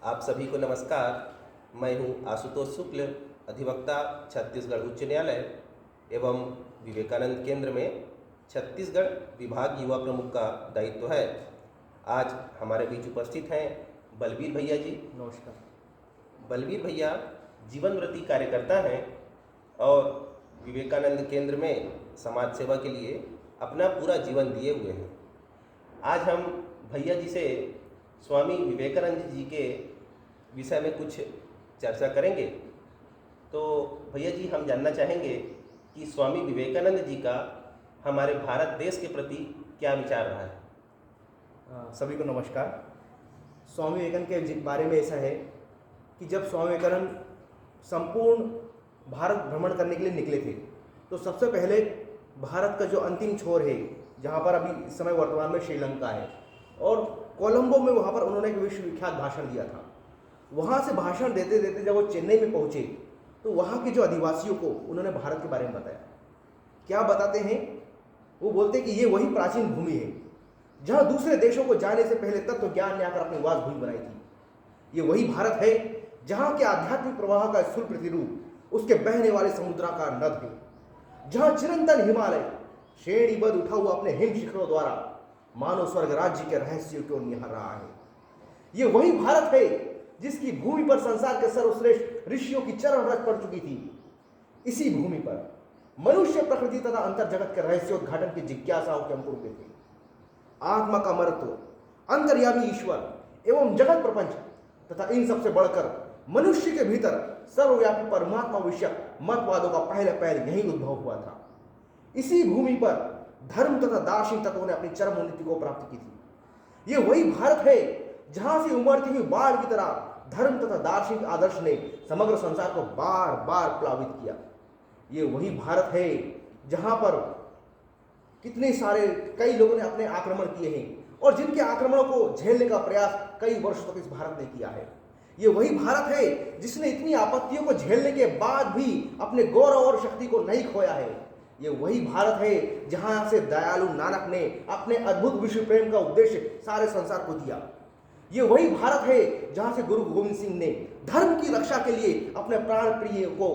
आप सभी को नमस्कार। मैं हूं आशुतोष शुक्ल, अधिवक्ता छत्तीसगढ़ उच्च न्यायालय एवं विवेकानंद केंद्र में छत्तीसगढ़ विभाग युवा प्रमुख का दायित्व है। आज हमारे बीच उपस्थित हैं बलबीर भैया जी। नमस्कार। बलबीर भैया जीवनव्रती कार्यकर्ता हैं और विवेकानंद केंद्र में समाज सेवा के लिए अपना पूरा जीवन दिए हुए हैं। आज हम भैया जी से स्वामी विवेकानंद जी के विषय में कुछ चर्चा करेंगे। तो भैया जी, हम जानना चाहेंगे कि स्वामी विवेकानंद जी का हमारे भारत देश के प्रति क्या विचार रहा है। सभी को नमस्कार। स्वामी विवेकानंद के बारे में ऐसा है कि जब स्वामी विवेकानंद संपूर्ण भारत भ्रमण करने के लिए निकले थे तो सबसे पहले भारत का जो अंतिम छोर है, जहाँ पर अभी इस समय वर्तमान में श्रीलंका है, और कोलंबो में वहाँ पर उन्होंने एक विश्वविख्यात भाषण दिया था। वहाँ से भाषण देते देते जब वो चेन्नई में पहुँचे तो वहाँ के जो आदिवासियों को उन्होंने भारत के बारे में बताया। क्या बताते हैं? वो बोलते हैं कि ये वही प्राचीन भूमि है जहाँ दूसरे देशों को जाने से पहले तत्व ज्ञान ने आकर अपनी वास भूमि बनाई थी। ये वही भारत है जहाँ के आध्यात्मिक प्रवाह का स्थूल प्रतिरूप उसके बहने वाले समुद्राकार नद है, जहाँ चिरंतन हिमालय श्रेणीबद्ध उठा हुआ अपने हिम शिखरों द्वारा मानव स्वर्ग राज्य के रहस्यों को निहार रहा है। ये वही भारत है जिसकी भूमि पर संसार के सर्वश्रेष्ठ ऋषियों की चरण रच पड़ चुकी थी। इसी भूमि पर मनुष्य प्रकृति तथा अंतर जगत के रहस्योद्घाटन की जिज्ञासाओं के अंकुर हुए थे। आत्मा का महत्व, अंतर्यामी ईश्वर एवं जगत प्रपंच तथा इन सबसे बढ़कर मनुष्य के भीतर सर्वव्यापी परमात्मा विषयक मतवादों का पहले पैर यही उद्भव हुआ था। इसी भूमि पर धर्म तथा दार्शनिक तत्वों ने अपनी चरम उन्नति को प्राप्त की थी। ये वही भारत है जहां से उमड़ती हुई बाढ़ की तरह धर्म तथा दार्शनिक आदर्श ने समग्र संसार को बार बार प्लावित किया। ये वही भारत है जहां पर कितने सारे कई लोगों ने अपने आक्रमण किए हैं और जिनके आक्रमणों को झेलने का प्रयास कई वर्षों तक इस भारत ने किया है। ये वही भारत है जिसने इतनी आपत्तियों को झेलने के बाद भी अपने गौरव और शक्ति को नहीं खोया है। ये वही भारत है जहां से दयालु नानक ने अपने अद्भुत विश्व प्रेम का उद्देश्य सारे संसार को दिया। ये वही भारत है जहां से गुरु गोविंद सिंह ने धर्म की रक्षा के लिए अपने प्राण प्रिय को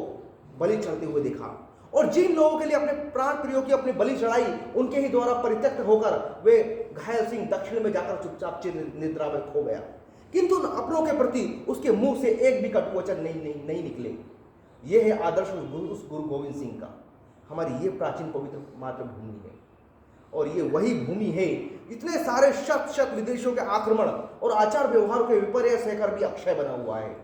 बलि चढ़ते हुए देखा, और जिन लोगों के लिए अपने प्राण प्रियों की अपनी बलि चढ़ाई उनके ही द्वारा परित्यक्त होकर वे घायल सिंह दक्षिण में जाकर चुपचाप निद्रा में खो गया, किंतु अपनों के प्रति उसके मुंह से एक भी कटु वचन नहीं निकले। ये है आदर्श उस गुरु गोविंद सिंह का। हमारी ये प्राचीन पवित्र मातृभूमि है और ये वही भूमि है इतने सारे शत विदेशियों के आक्रमण और आचार व्यवहार के विपर्य सहकर भी अक्षय बना हुआ है।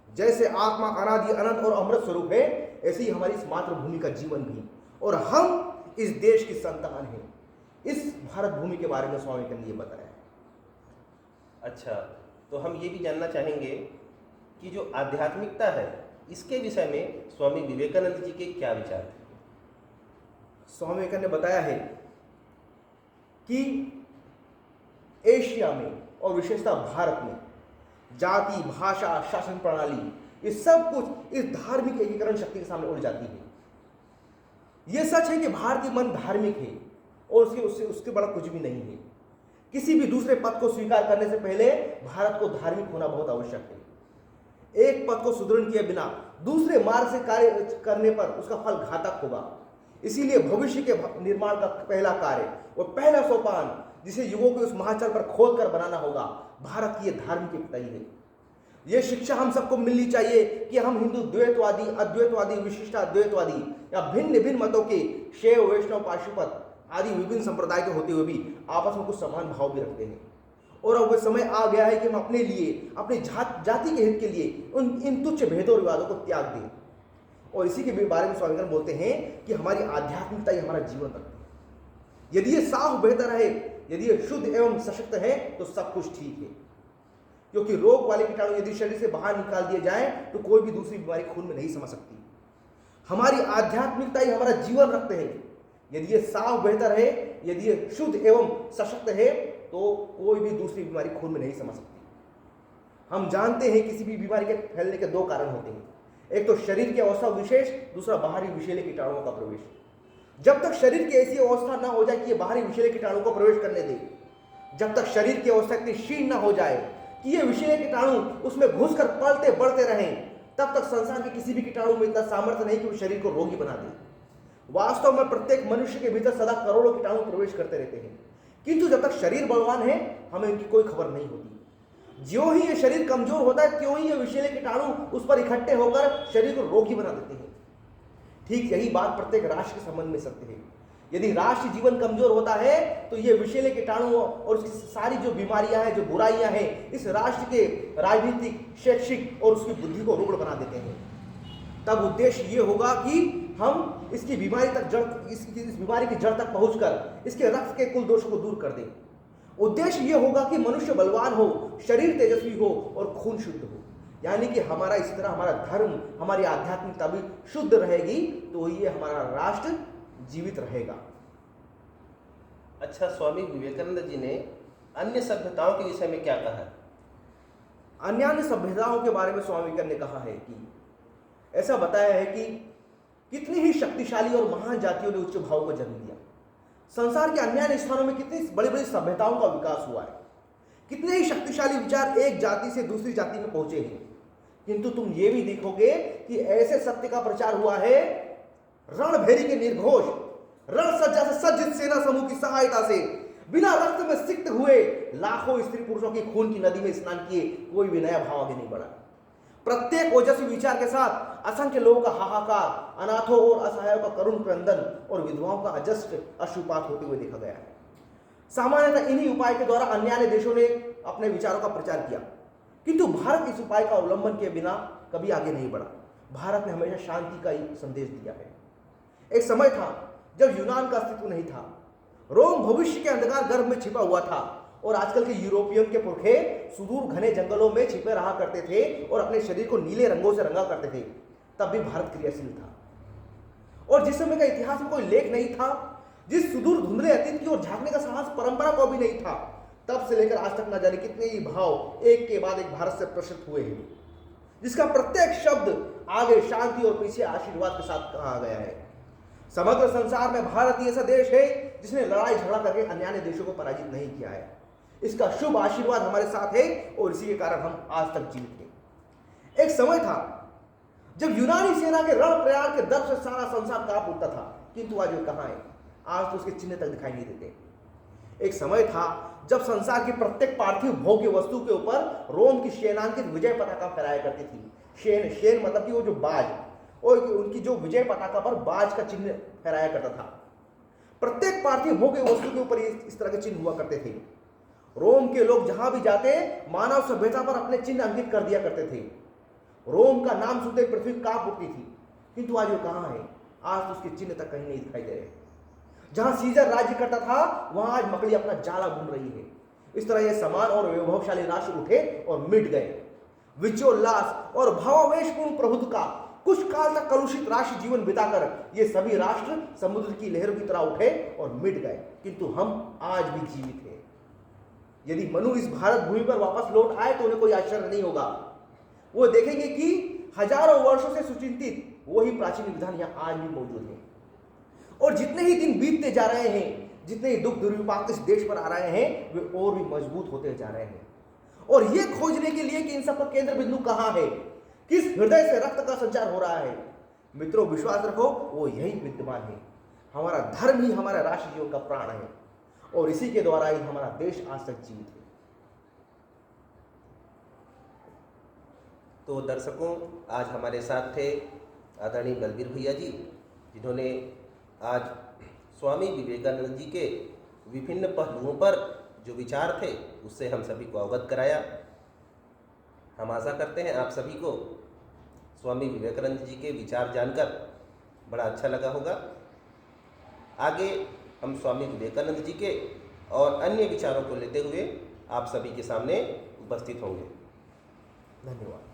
जैसे आत्मा अनादि अनंत और अमृत स्वरूप है, ऐसे ही हमारी इस मातृभूमि का जीवन भी, और हम इस देश की संतान हैं। इस भारत भूमि के बारे में स्वामी विवेकानंद ने बताया। अच्छा, तो हम ये भी जानना चाहेंगे कि जो आध्यात्मिकता है इसके विषय में स्वामी विवेकानंद जी के क्या विचार थे। स्वामी विवेकानंद ने बताया है कि एशिया में और विशेषतः भारत में जाति, भाषा, शासन प्रणाली, ये सब कुछ इस धार्मिक एकीकरण शक्ति के सामने उड़ जाती है। यह सच है कि भारतीय मन धार्मिक है और उसके बड़ा कुछ भी नहीं है। किसी भी दूसरे पद को स्वीकार करने से पहले भारत को धार्मिक होना बहुत आवश्यक है। एक पद को सुदृढ़ किए बिना दूसरे मार्ग से कार्य करने पर उसका फल घातक होगा। इसीलिए भविष्य के निर्माण का पहला कार्य और पहला सोपान जिसे युगों के उस महाचल पर खोद कर बनाना होगा, भारत की यह धार्मिक एकता ही है। यह शिक्षा हम सबको मिलनी चाहिए कि हम हिंदू द्वैतवादी, अद्वैतवादी, विशिष्टाद्वैतवादी या भिन्न भिन्न मतों के शैव, वैष्णव, पाशुपत आदि विभिन्न संप्रदाय के होते हुए भी आपस में कुछ समान भाव भी रखते हैं। और अब वह समय आ गया है कि हम अपने लिए, अपनी जाति के हित के लिए इन तुच्छ भेदों और विवादों को त्याग दें। और इसी के बारे में स्वामी विवेकानंद बोलते हैं कि हमारी आध्यात्मिकता ही हमारा जीवन रखती है। यदि ये साफ बेहतर है, यदि ये शुद्ध एवं सशक्त है तो सब कुछ ठीक है, क्योंकि रोग वाले कीटाणु यदि शरीर से बाहर निकाल दिए जाए तो कोई भी दूसरी बीमारी खून में नहीं समा सकती। हमारी आध्यात्मिकता ही हमारा जीवन रखते हैं। यदि ये साफ बेहतर है, यदि ये शुद्ध एवं सशक्त है तो कोई भी दूसरी बीमारी खून में नहीं समा सकती। हम जानते हैं किसी भी बीमारी के फैलने के दो कारण होते हैं, एक तो शरीर की अवस्था विशेष, दूसरा बाहरी विषैले कीटाणुओं का प्रवेश। जब तक शरीर की ऐसी अवस्था ना हो जाए कि ये बाहरी विषैले कीटाणु को प्रवेश करने दे, जब तक शरीर की अवस्था इतनी क्षीण ना हो जाए कि ये विषैले कीटाणु उसमें घुसकर पलते बढ़ते रहें, तब तक संसार के किसी भी कीटाणु में इतना सामर्थ्य नहीं कि वो शरीर को रोगी बना दे। वास्तव में प्रत्येक मनुष्य के भीतर सदा करोड़ों कीटाणु प्रवेश करते रहते हैं, किंतु जब तक शरीर बलवान है हमें इनकी कोई खबर नहीं होती। ज्यों ही ये शरीर कमजोर होता है त्यों ही ये विषैले कीटाणु उस पर इकट्ठे होकर शरीर को रोगी बना देते हैं। ठीक यही बात प्रत्येक राष्ट्र के संबंध में सत्य है। यदि राष्ट्र जीवन कमजोर होता है तो ये विषैले कीटाणु और उसकी सारी जो बीमारियां हैं, जो बुराइयां हैं, इस राष्ट्र के राजनीतिक, शैक्षिक और उसकी बुद्धि को रुग्ण बना देते हैं। तब उद्देश्य ये होगा कि हम इसकी बीमारी तक इस बीमारी की जड़ तक पहुंचकर इसके रक्त के कुल दोषों को दूर कर दें। उद्देश्य ये होगा कि मनुष्य बलवान हो, शरीर तेजस्वी हो और खून शुद्ध हो। यानी कि हमारा इस तरह हमारा धर्म, हमारी आध्यात्मिकता भी शुद्ध रहेगी तो ये हमारा राष्ट्र जीवित रहेगा। अच्छा, स्वामी विवेकानंद जी ने अन्य सभ्यताओं के विषय में क्या कहा है? अन्य सभ्यताओं के बारे में स्वामी विवेकानंद ने कहा है कि ऐसा बताया है कि कितनी ही शक्तिशाली और महान जातियों ने उच्च भाव को जन्म दिया। संसार के अन्य स्थानों में कितनी बड़ी बड़ी सभ्यताओं का विकास हुआ है, कितने ही शक्तिशाली विचार एक जाति से दूसरी जाति में पहुंचे हैं, किंतु तुम ये भी देखोगे कि ऐसे सत्य का प्रचार हुआ है रणभेरी के निर्घोष, रण सज्जा से सज्जित सेना समूह की सहायता से, बिना रक्त में सिक्त हुए लाखों स्त्री पुरुषों की खून की नदी में स्नान किए कोई भी नया भाव आगे नहीं बढ़ा। प्रत्येक ओजस्वी विचार के साथ असंख्य लोगों का हाहाकार, अनाथों और असहायों का करुण क्रंदन और विधवाओं का अजस्ट अश्रुपात होते हुए देखा गया है। सामान्यतः इन्हीं उपाय के द्वारा अन्य देशों ने अपने विचारों का प्रचार किया, किंतु भारत इस उपाय का अवलंबन के बिना कभी आगे नहीं बढ़ा। भारत ने हमेशा शांति का ही संदेश दिया है। एक समय था जब यूनान का अस्तित्व नहीं था, रोम भविष्य के अंधकार गर्भ में छिपा हुआ था और आजकल के यूरोपियन के पुरखे सुदूर घने जंगलों में छिपे रहा करते थे और अपने शरीर को नीले रंगों से रंगा करते थे। तब भी भारत क्रियाशील था और जिस समय का इतिहास में कोई लेख नहीं था, जिस सुदूर धुंधले अतीत की ओर झांकने का साहस परंपरा को भी नहीं था, तब से लेकर आज तक न जाने कितने ही भाव एक के बाद एक भारत से प्रसारित हुए हैं, जिसका प्रत्येक शब्द आगे शांति और पीछे आशीर्वाद के साथ कहा गया है। समग्र संसार में भारत ही ऐसा देश है जिसने लड़ाई झगड़ा करके अन्य देशों को पराजित नहीं किया है। इसका शुभ आशीर्वाद हमारे साथ है और इसी के कारण हम आज तक जीवित हैं। एक समय था जब यूनानी सेना के रण प्रयाण के दर्द से सारा संसार कांप उठता था, किंतु आज वे कहां है? आज तो उसके चिन्ह तक दिखाई नहीं देते। एक समय था जब संसार की प्रत्येक पार्थिव भोग्य वस्तु के ऊपर रोम की सेनांकित विजय पताका फहराया करती थी। शेन मतलब कि वो जो बाज, और उनकी जो विजय पताका पर बाज का चिन्ह फहराया करता था। प्रत्येक पार्थिव भोग्य वस्तु के ऊपर इस तरह के चिन्ह हुआ करते थे। रोम के लोग जहां भी जाते मानव सभ्यता पर अपने चिन्ह अंकित कर दिया करते थे। रोम का नाम सुनते पृथ्वी कांप उठती थी, किंतु आज वो कहां है? आज तो उसके चिन्ह तक कहीं नहीं दिखाई दे रहे। जहां सीजर राज्य करता था वहां आज मकड़ी अपना जाला बुन रही है। इस तरह ये समान और वैभवशाली राष्ट्र उठे और मिट गए। विजयोल्लास और भावावेशपूर्ण प्रभुत्व का कुछ काल तक कलुषित राष्ट्र जीवन बिताकर ये सभी राष्ट्र समुद्र की लहरों की तरह उठे और मिट गए, किंतु हम आज भी जीवित हैं। यदि मनु इस भारत भूमि पर वापस लौट आए तो उन्हें कोई आश्चर्य नहीं होगा। वो देखेंगे कि हजारों वर्षों से सुचिंतित वही प्राचीन विधान यहाँ आज भी मौजूद है। और जितने ही दिन बीतते जा रहे हैं, जितने ही दुख दुर्विपाक इस देश पर आ रहे हैं, वे और भी मजबूत होते जा रहे हैं। और ये खोजने के लिए कि इन सब का केंद्र बिंदु कहाँ है, किस हृदय से रक्त का संचार हो रहा है, मित्रों विश्वास रखो वो यही विद्यमान है। हमारा धर्म ही हमारा राष्ट्र जीवन का प्राण है और इसी के द्वारा ही हमारा देश आज तक जीवित है। तो दर्शकों, आज हमारे साथ थे आदरणीय बलबीर भैया जी, जिन्होंने आज स्वामी विवेकानंद जी के विभिन्न पहलुओं पर जो विचार थे उससे हम सभी को अवगत कराया। हम आशा करते हैं आप सभी को स्वामी विवेकानंद जी के विचार जानकर बड़ा अच्छा लगा होगा। आगे हम स्वामी विवेकानंद जी के और अन्य विचारों को लेते हुए आप सभी के सामने उपस्थित होंगे। धन्यवाद।